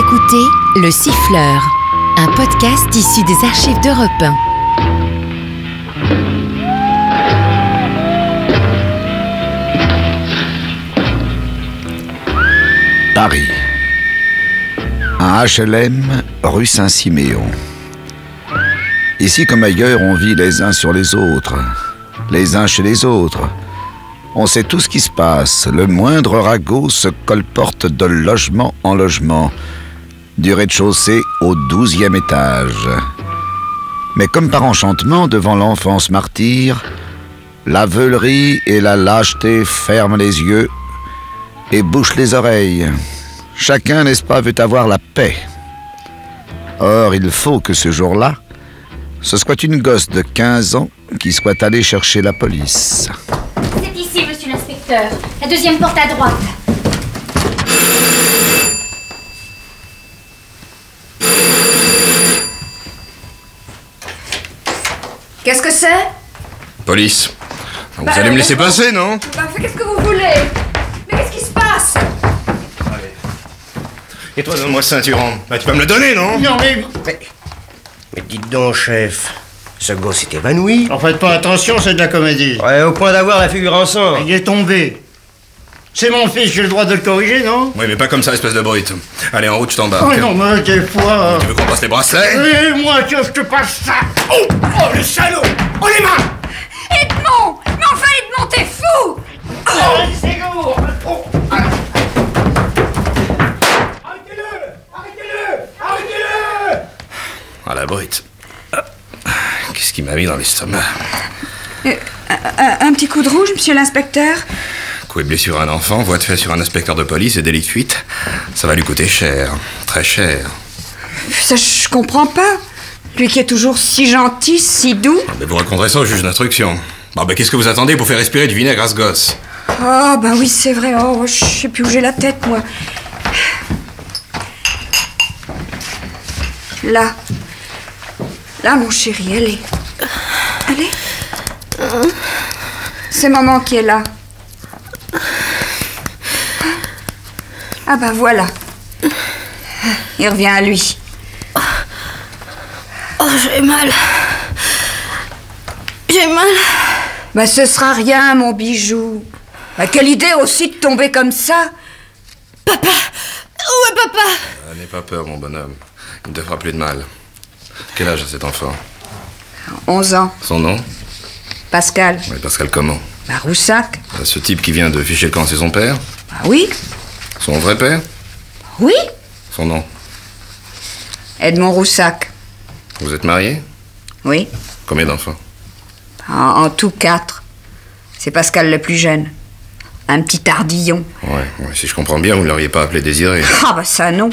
écoutez Le Siffleur, un podcast issu des archives d'Europe 1. Paris. Un HLM, rue Saint-Siméon. Ici comme ailleurs, on vit les uns sur les autres, les uns chez les autres. On sait tout ce qui se passe, le moindre ragot se colporte de logement en logement, du rez-de-chaussée au 12e étage. Mais comme par enchantement, devant l'enfance martyre, la veulerie et la lâcheté ferment les yeux et bouchent les oreilles. Chacun, n'est-ce pas, veut avoir la paix. Or, il faut que ce jour-là, ce soit une gosse de 15 ans qui soit allée chercher la police. C'est ici, monsieur l'inspecteur. La deuxième porte à droite. Qu'est-ce que c'est? Police. Vous allez me laisser passer, non? Qu'est-ce que vous voulez? Mais qu'est-ce qui se passe? Allez. Et toi, donne-moi ce ceinturon. Bah, tu vas me le donner, non? Non, mais dites donc, chef, ce gosse est évanoui. En faites pas attention, c'est de la comédie. Ouais, au point d'avoir la figure en sang. Il est tombé. C'est mon fils, j'ai le droit de le corriger, non? Oui, mais pas comme ça, espèce de brute. Allez, en route, je t'embarque. Oh non, mais des fois... Tu veux qu'on passe les bracelets? Et moi, tiens, je te passe ça. Oh, le salaud! Oh, les mains! Edmond! Mais enfin, Edmond, t'es fou! C'est lourd. Ah, la brute. Qu'est-ce qui m'a mis dans l'estomac? Un petit coup de rouge, monsieur l'inspecteur? Coup et blessure à un enfant, voie de fait sur un inspecteur de police et délit de fuite. Ça va lui coûter cher. Très cher. Ça, je comprends pas. Lui qui est toujours si gentil, si doux. Ah, mais vous raconterez ça au juge d'instruction. Bon, ben, qu'est-ce que vous attendez pour faire respirer du vinaigre à ce gosse? Oh, ben oui, c'est vrai. Oh, je sais plus où j'ai la tête, moi. Là. Là, mon chéri, elle est... C'est maman qui est là. Ah ben voilà. Il revient à lui. Oh, j'ai mal. J'ai mal. Ben ce sera rien, mon bijou. Ben, quelle idée aussi de tomber comme ça. Papa! Où est papa? N'aie pas peur, mon bonhomme. Il ne te fera plus de mal. Quel âge a cet enfant? 11 ans. Son nom? Pascal. Oui, Pascal comment? Ben Roussac. Ce type qui vient de ficher le camp, c'est son père? Ben oui. Son vrai père? Oui. Son nom? Edmond Roussac. Vous êtes mariés? Oui. Combien d'enfants? En tout 4. C'est Pascal le plus jeune. Un petit tardillon. Ouais, si je comprends bien, vous ne l'auriez pas appelé Désiré. Ah ben ça non.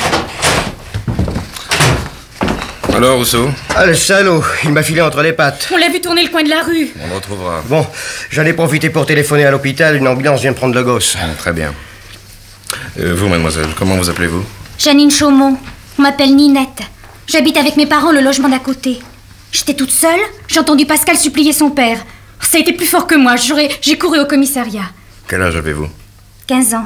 Alors, Rousseau? Ah, le salaud, il m'a filé entre les pattes. On l'a vu tourner le coin de la rue. On le retrouvera. Bon, j'en ai profité pour téléphoner à l'hôpital, une ambulance vient de prendre le gosse. Très bien. Vous, mademoiselle, comment vous appelez-vous? Janine Chaumont. On m'appelle Ninette. J'habite avec mes parents le logement d'à côté. J'étais toute seule, j'ai entendu Pascal supplier son père. Ça a été plus fort que moi, j'ai couru au commissariat. Quel âge avez-vous? 15 ans.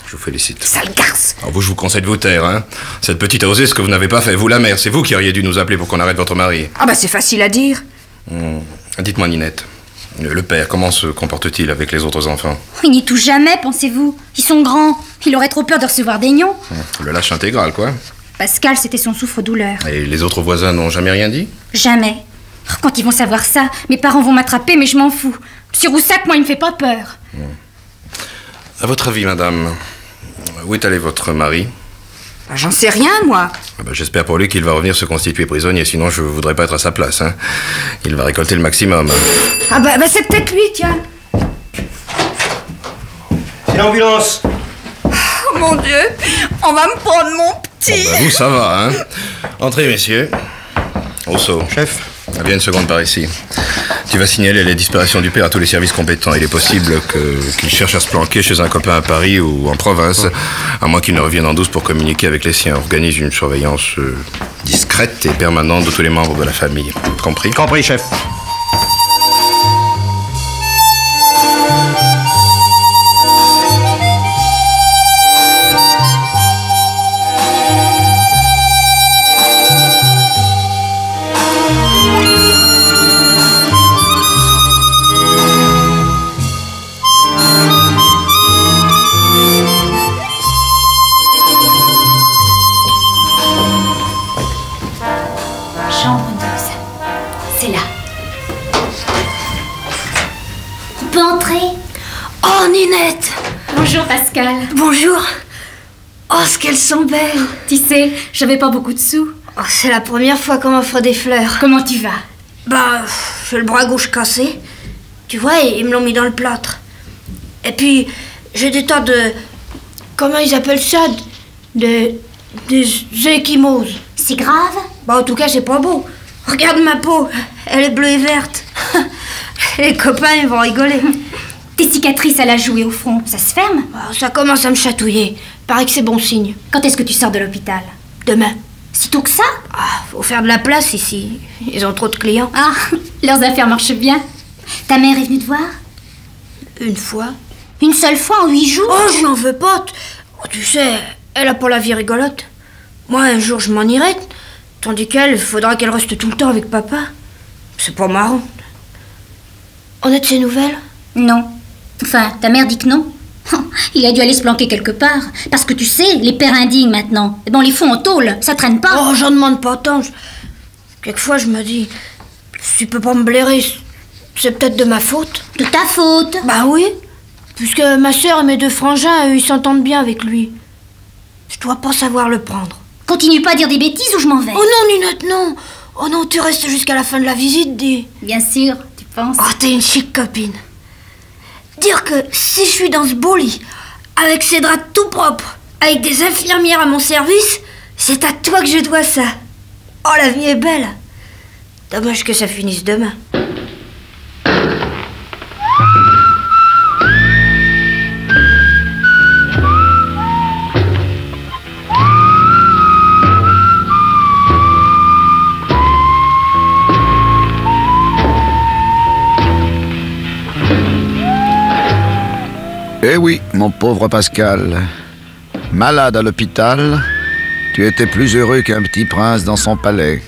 Je vous félicite. Sale garce. Alors vous, je vous conseille de vous taire, hein. Cette petite a osé ce que vous n'avez pas fait. Vous, la mère, c'est vous qui auriez dû nous appeler pour qu'on arrête votre mari. Ah ben c'est facile à dire. Dites-moi, Ninette, le père, comment se comporte-t-il avec les autres enfants? Il n'y touche jamais, pensez-vous. Ils sont grands. Il aurait trop peur de recevoir des nions. Le lâche intégral, quoi. Pascal, c'était son souffre-douleur. Et les autres voisins n'ont jamais rien dit? Jamais. Quand ils vont savoir ça, mes parents vont m'attraper, mais je m'en fous. Monsieur Roussac, moi, il me fait pas peur. À votre avis, madame, où est allé votre mari? Ben, j'en sais rien, moi. J'espère pour lui qu'il va revenir se constituer prisonnier, sinon je voudrais pas être à sa place, hein. Il va récolter le maximum. Ah ben c'est peut-être lui, tiens. C'est l'ambulance. Oh mon Dieu, on va me prendre mon petit. Vous, ça va, hein. Entrez, messieurs. Rousseau. Chef. Viens une seconde par ici. Tu vas signaler les disparitions du père à tous les services compétents. Il est possible qu'il cherche à se planquer chez un copain à Paris ou en province, à moins qu'il ne revienne en douce pour communiquer avec les siens. Organise une surveillance discrète et permanente de tous les membres de la famille. Compris? Compris, chef. C'est là. On peut entrer? Oh, Ninette! Bonjour, Pascal. Bonjour. Oh, ce qu'elles sont belles. Tu sais, j'avais pas beaucoup de sous. Oh, c'est la première fois qu'on m'offre des fleurs. Comment tu vas? Bah, j'ai le bras gauche cassé. Tu vois, ils me l'ont mis dans le plâtre. Et puis, j'ai des tas de... Comment ils appellent ça? Des ecchymoses. C'est grave? Bah, en tout cas, c'est pas beau. Regarde ma peau. Elle est bleue et verte. Les copains, ils vont rigoler. Tes cicatrices à la joue et au front, ça se ferme? Oh, ça commence à me chatouiller. Paraît que c'est bon signe. Quand est-ce que tu sors de l'hôpital? Demain. Si tôt que ça? Ah, faut faire de la place ici. Ils ont trop de clients. Ah, leurs affaires marchent bien. Ta mère est venue te voir? Une fois. Une seule fois en 8 jours? Oh, je n'en veux pas. Oh, tu sais, elle a pas la vie rigolote. Moi, un jour, je m'en irai. Tandis qu'elle, faudra qu'elle reste tout le temps avec papa. C'est pas marrant. On a de ses nouvelles? Non. Enfin, ta mère dit que non. Il a dû aller se planquer quelque part. Parce que tu sais, les pères indignes maintenant, bon, les font en tôle, ça traîne pas. Oh, j'en demande pas tant. Quelquefois, je me dis, si tu peux pas me blairer, c'est peut-être de ma faute. De ta faute? Bah oui, puisque ma sœur et mes 2 frangins, eux, ils s'entendent bien avec lui. Je dois pas savoir le prendre. Continue pas à dire des bêtises ou je m'en vais. Oh non, Ninette, non. Oh non, tu restes jusqu'à la fin de la visite, dis. Bien sûr, tu penses. Oh, t'es une chic copine. Dire que si je suis dans ce beau lit, avec ces draps tout propres, avec des infirmières à mon service, c'est à toi que je dois ça. Oh, la vie est belle. Dommage que ça finisse demain. Eh oui, mon pauvre Pascal. Malade à l'hôpital, tu étais plus heureux qu'un petit prince dans son palais.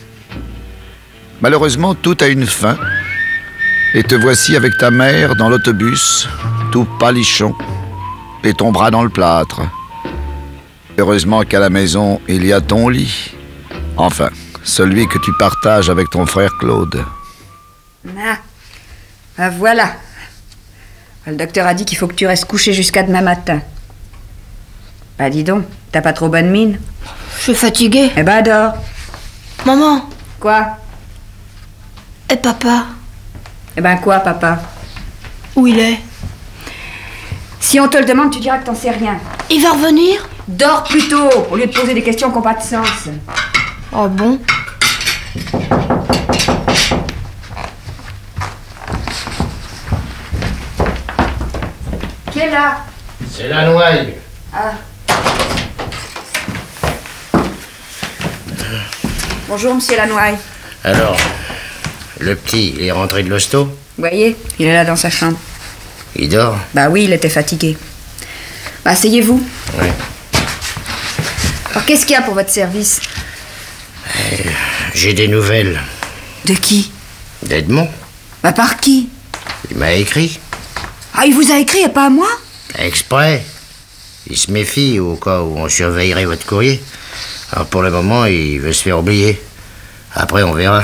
Malheureusement, tout a une fin. Et te voici avec ta mère dans l'autobus, tout pâlichon, et ton bras dans le plâtre. Heureusement qu'à la maison, il y a ton lit. Enfin, celui que tu partages avec ton frère Claude. Ah, ben voilà. Le docteur a dit qu'il faut que tu restes couché jusqu'à demain matin. Bah dis donc, t'as pas trop bonne mine? Je suis fatiguée. Eh ben dors. Maman. Quoi? Et papa? Eh ben quoi, papa? Où il est? Si on te le demande, tu diras que t'en sais rien. Il va revenir? Dors plutôt, au lieu de poser des questions qui n'ont pas de sens. Oh bon? Qui est là? C'est la noaille. Ah. Bonjour, monsieur Lannoy. Alors, le petit, il est rentré de l'hosto? Vous voyez, il est là dans sa chambre. Il dort? Bah oui, il était fatigué. Bah asseyez-vous. Oui. Alors qu'est-ce qu'il y a pour votre service? J'ai des nouvelles. De qui? D'Edmond. Bah par qui? Il m'a écrit. Ah, il vous a écrit et pas à moi? Exprès. Il se méfie au cas où on surveillerait votre courrier. Alors pour le moment, il veut se faire oublier. Après, on verra.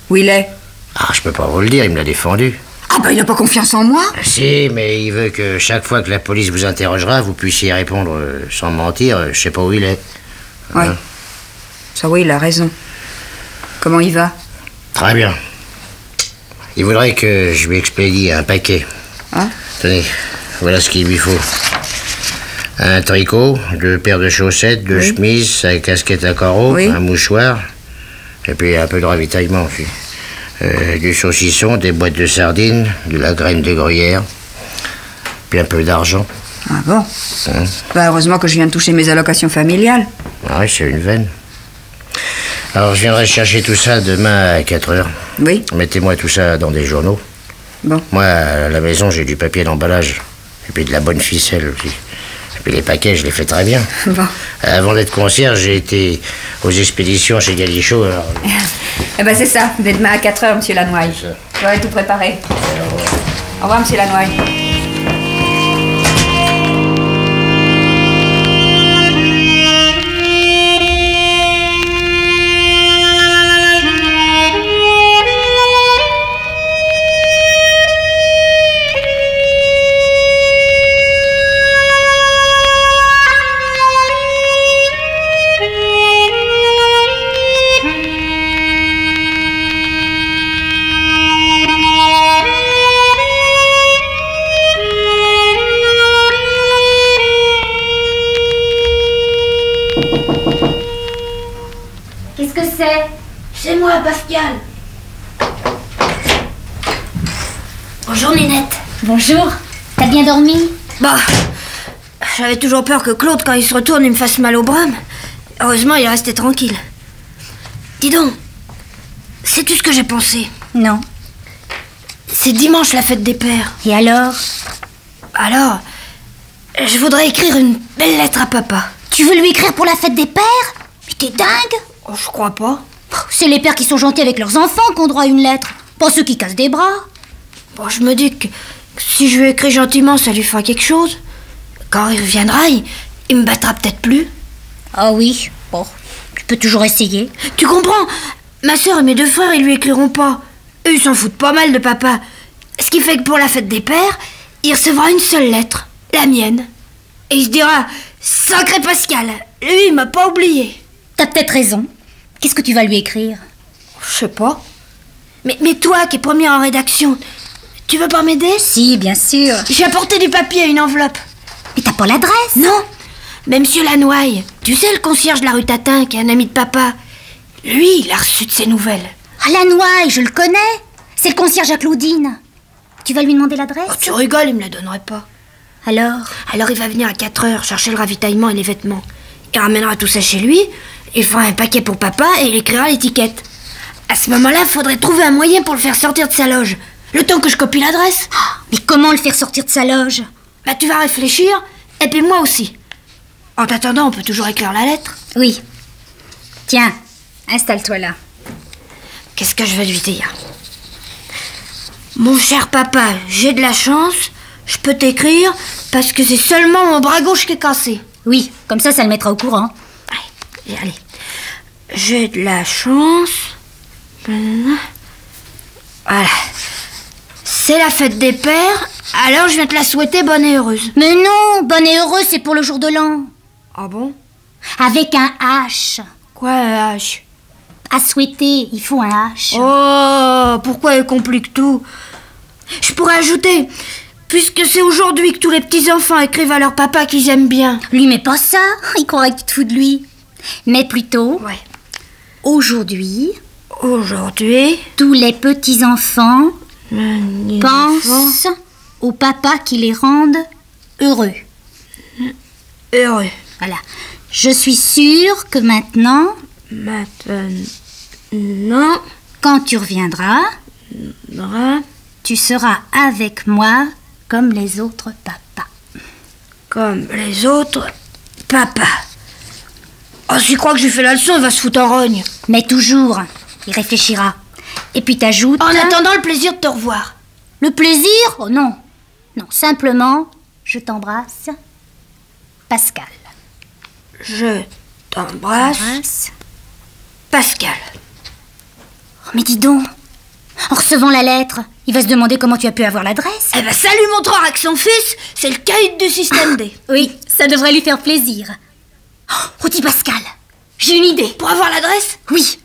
Où il est? Ah, je peux pas vous le dire, il me l'a défendu. Ah bah il a pas confiance en moi? Si, mais il veut que chaque fois que la police vous interrogera, vous puissiez répondre sans mentir, je sais pas où il est. Ouais. Ça oui, il a raison. Comment il va? Très bien. Il voudrait que je lui expédie un paquet. Hein? Tenez, voilà ce qu'il lui faut. Un tricot, 2 paires de chaussettes, 2 chemises, sa casquette à carreaux, un mouchoir, et puis un peu de ravitaillement aussi. Du saucisson, des boîtes de sardines, de la graine de gruyère, puis un peu d'argent. Ah bon? Bah heureusement que je viens de toucher mes allocations familiales. Ah oui, c'est une veine. Alors je viendrai chercher tout ça demain à 4h. Oui. Mettez-moi tout ça dans des journaux. Bon. Moi, à la maison, j'ai du papier d'emballage. Et puis de la bonne ficelle aussi. Et puis les paquets, je les fais très bien. Bon. Avant d'être concierge, j'ai été aux expéditions chez Galichot. Alors... Eh ben c'est ça, dès demain à 4h, monsieur Lannoy. J'aurai tout préparé. Au revoir, monsieur Lannoy. c'est? C'est moi, Pascal. Bonjour, Ninette. Bonjour. T'as bien dormi? Bah, j'avais toujours peur que Claude, quand il se retourne, il me fasse mal au bras. Heureusement, il est resté tranquille. Dis donc, sais-tu ce que j'ai pensé? Non. C'est dimanche, la fête des pères. Et alors? Alors, je voudrais écrire une belle lettre à papa. Tu veux lui écrire pour la fête des pères? Mais t'es dingue? Oh, je crois pas. C'est les pères qui sont gentils avec leurs enfants qui ont droit à une lettre, pas ceux qui cassent des bras. Bon, je me dis que si je lui écris gentiment, ça lui fera quelque chose. Quand il reviendra, il me battra peut-être plus. Ah oui, bon, tu peux toujours essayer. Tu comprends? Ma sœur et mes 2 frères, ils lui écriront pas. Eux, ils s'en foutent pas mal de papa. Ce qui fait que pour la fête des pères, il recevra une seule lettre, la mienne. Et il se dira, sacré Pascal, lui, il m'a pas oublié. T'as peut-être raison. Qu'est-ce que tu vas lui écrire? Je sais pas. Mais toi, qui es première en rédaction, tu veux pas m'aider? Si, bien sûr. J'ai apporté du papier à une enveloppe. Mais t'as pas l'adresse? Non. Mais monsieur Lannoy, tu sais, le concierge de la rue Tatin, qui est un ami de papa, lui, il a reçu de ses nouvelles. Ah, Lannoy, je le connais. C'est le concierge à Claudine. Tu vas lui demander l'adresse? Oh, tu rigoles, il me la donnerait pas. Alors il va venir à 4 heures chercher le ravitaillement et les vêtements. Il ramènera tout ça chez lui, il fera un paquet pour papa et il écrira l'étiquette. À ce moment-là, il faudrait trouver un moyen pour le faire sortir de sa loge. Le temps que je copie l'adresse. Mais comment le faire sortir de sa loge? Bah, tu vas réfléchir, et puis moi aussi. En t'attendant, on peut toujours écrire la lettre. Oui. Tiens, installe-toi là. Qu'est-ce que je vais lui dire? Mon cher papa, j'ai de la chance, je peux t'écrire parce que c'est seulement mon bras gauche qui est cassé. Oui, comme ça le mettra au courant. Allez. J'ai de la chance. Voilà. C'est la fête des pères, alors je viens te la souhaiter bonne et heureuse. Mais non, bonne et heureuse, c'est pour le jour de l'an. Ah bon? Avec un H. Quoi, un H? À souhaiter, il faut un H. Oh, pourquoi elle complique tout? Je pourrais ajouter, puisque c'est aujourd'hui que tous les petits-enfants écrivent à leur papa qu'ils aiment bien. Lui, mais pas ça, il croirait que tu te fous de lui. Mais plutôt, ouais. Aujourd'hui, tous les petits-enfants pensent au papa qui les rende heureux. Heureux. Voilà. Je suis sûre que maintenant, quand tu reviendras, tu seras avec moi comme les autres papas. Comme les autres papas. Oh, s'il croit que j'ai fait la leçon, il va se foutre en rogne. Mais toujours, il réfléchira. Et puis t'ajoutes... En attendant le plaisir de te revoir. Le plaisir? Oh non. Non, simplement, je t'embrasse, Pascal. Je t'embrasse, Pascal. Oh, mais dis donc, en recevant la lettre, il va se demander comment tu as pu avoir l'adresse. Eh ben, ça lui montrera que son fils, c'est le caïd du système D. Oui, ça devrait lui faire plaisir. Oh, dis Pascal, j'ai une idée. Pour avoir l'adresse? Oui.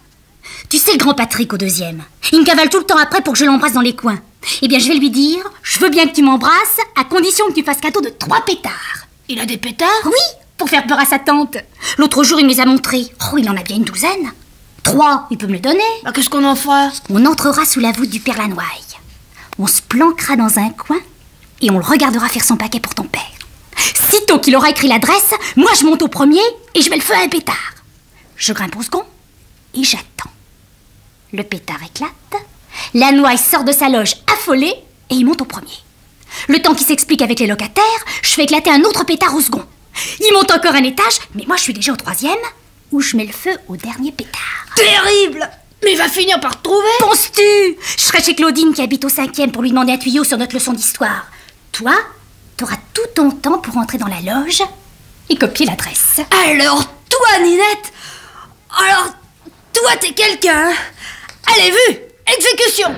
Tu sais le grand Patrick au 2e. Il me cavale tout le temps après pour que je l'embrasse dans les coins. Eh bien, je vais lui dire, je veux bien que tu m'embrasses, à condition que tu fasses cadeau de 3 pétards. Il a des pétards? Oui, pour faire peur à sa tante. L'autre jour, il me les a montrés. Oh, il en a bien une 12aine. 3, il peut me le donner. Bah, qu'est-ce qu'on en fera? On entrera sous la voûte du père Lannoy. On se planquera dans un coin et on le regardera faire son paquet pour ton père. Sitôt qu'il aura écrit l'adresse, moi je monte au premier et je mets le feu à un pétard. Je grimpe au second et j'attends. Le pétard éclate, Lannoy sort de sa loge affolé et il monte au premier. Le temps qu'il s'explique avec les locataires, je fais éclater un autre pétard au second. Il monte encore un étage, mais moi je suis déjà au 3e où je mets le feu au dernier pétard. Terrible! Mais il va finir par te trouver. Penses-tu? Je serai chez Claudine qui habite au 5e pour lui demander un tuyau sur notre leçon d'histoire. Toi, t'auras tout ton temps pour entrer dans la loge et copier l'adresse. Alors, toi, Ninette, toi, t'es quelqu'un, hein? Allez, vu! Exécution!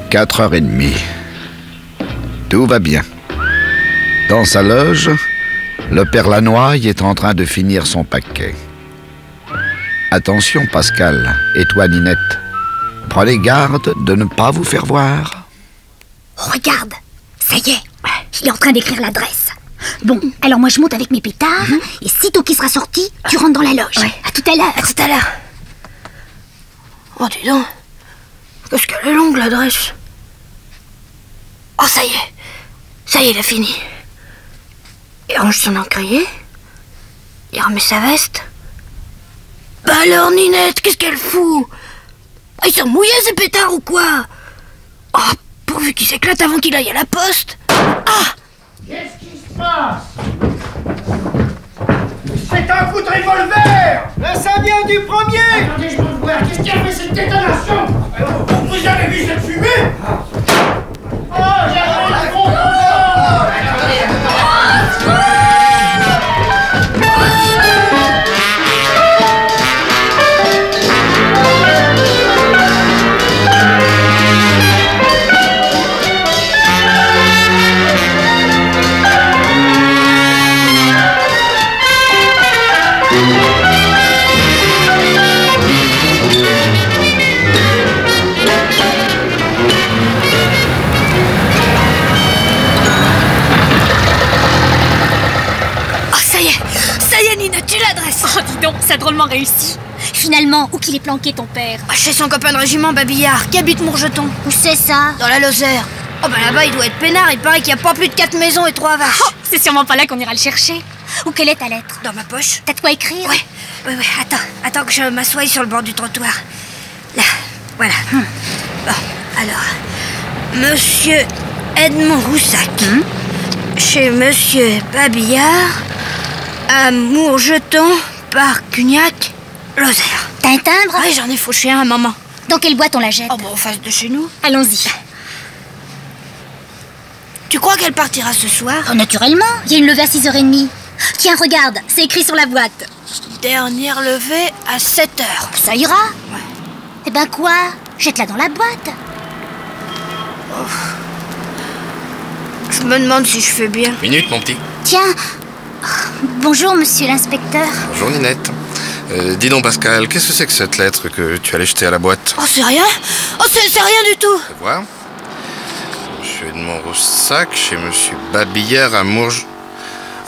« 4h30. Tout va bien. Dans sa loge, Le père Lannoy est en train de finir son paquet. Attention, Pascal, et toi, Ninette. Prenez garde de ne pas vous faire voir. Regarde, ça y est, il est en train d'écrire l'adresse. Bon, alors moi je monte avec mes pétards, et sitôt qu'il sera sorti, tu rentres dans la loge. Ouais. À tout à l'heure. À tout à l'heure. Oh, dis donc. Qu'est-ce qu'elle est longue, l'adresse. Oh, ça y est. Ça y est, il a fini. Il range son encrier. Il remet sa veste. Bah alors, Ninette, qu'est-ce qu'elle fout? Ah, ils sont mouillés, ces pétards, ou quoi? Oh, pourvu qu'il s'éclate avant qu'il aille à la poste. Ah! Qu'est-ce qui se passe? C'est un coup de revolver! Mais ça vient du premier! Attendez, je veux voir. Qu'est-ce qui a fait cette détonation? Vous avez vu cette fumée? Oh, j'ai la bombe! Oh, dis donc, ça a drôlement réussi. Finalement, où qu'il est planqué ton père? Chez son copain de régiment, Babillard, qui habite Mourgeton. Où c'est ça? Dans la Lozère. Oh bah là-bas, il doit être peinard. Il paraît qu'il n'y a pas plus de 4 maisons et 3 vaches. Oh, c'est sûrement pas là qu'on ira le chercher. Où quelle est ta lettre? Dans ma poche. T'as de quoi écrire? Ouais, attends que je m'assoie sur le bord du trottoir. Là, voilà. Bon, alors, Monsieur Edmond Roussac, chez Monsieur Babillard, à Mourgeton, par Cugnac, Lozère. T'as un timbre? Oui, j'en ai fauché un à maman. Dans quelle boîte on la jette? Oh, bah, en face de chez nous. Allons-y. Tu crois qu'elle partira ce soir? Oh, naturellement, il y a une levée à 6h30. Tiens, regarde, c'est écrit sur la boîte. Dernière levée à 7h. Ça ira? Ouais. Eh ben quoi? Jette-la dans la boîte. Je me demande si je fais bien. Minute, mon petit. Tiens. Bonjour, monsieur l'inspecteur. Bonjour, Ninette. Dis donc, Pascal, qu'est-ce que c'est que cette lettre que tu allais jeter à la boîte? Oh, c'est rien? Oh, c'est rien du tout. Fais voir. Monsieur Edmond Roussac, chez Monsieur Babillard à Mourges.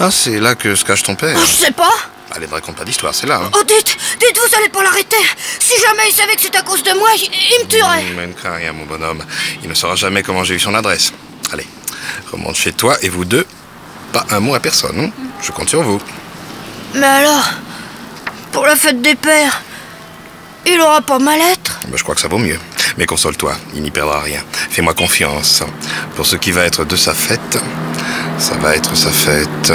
Ah, c'est là que se cache ton père. Oh, je sais pas. Allez, ne raconte pas d'histoire, c'est là. Hein. Oh, dites, vous allez pas l'arrêter. Si jamais il savait que c'est à cause de moi, il me tuerait. Mais ne crains rien, mon bonhomme. Il ne saura jamais comment j'ai eu son adresse. Allez, remonte chez toi et vous deux, pas un mot à personne. Hein. Je compte sur vous. Mais alors, pour la fête des pères, il aura pas ma lettre? Ben, je crois que ça vaut mieux. Mais console-toi, il n'y perdra rien. Fais-moi confiance. Pour ce qui va être de sa fête, ça va être sa fête.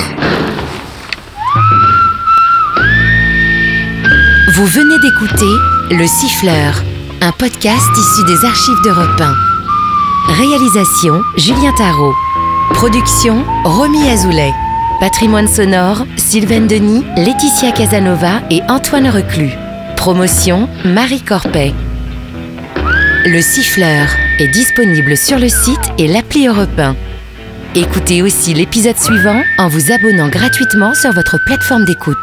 Vous venez d'écouter Le Siffleur, un podcast issu des archives d'Europe 1. Réalisation Julien Tarot. Production Romy Azoulay. Patrimoine sonore Sylvaine Denis, Laetitia Casanova et Antoine Reclus. Promotion Marie Corpet. Le Siffleur est disponible sur le site et l'appli Europe 1. Écoutez aussi l'épisode suivant en vous abonnant gratuitement sur votre plateforme d'écoute.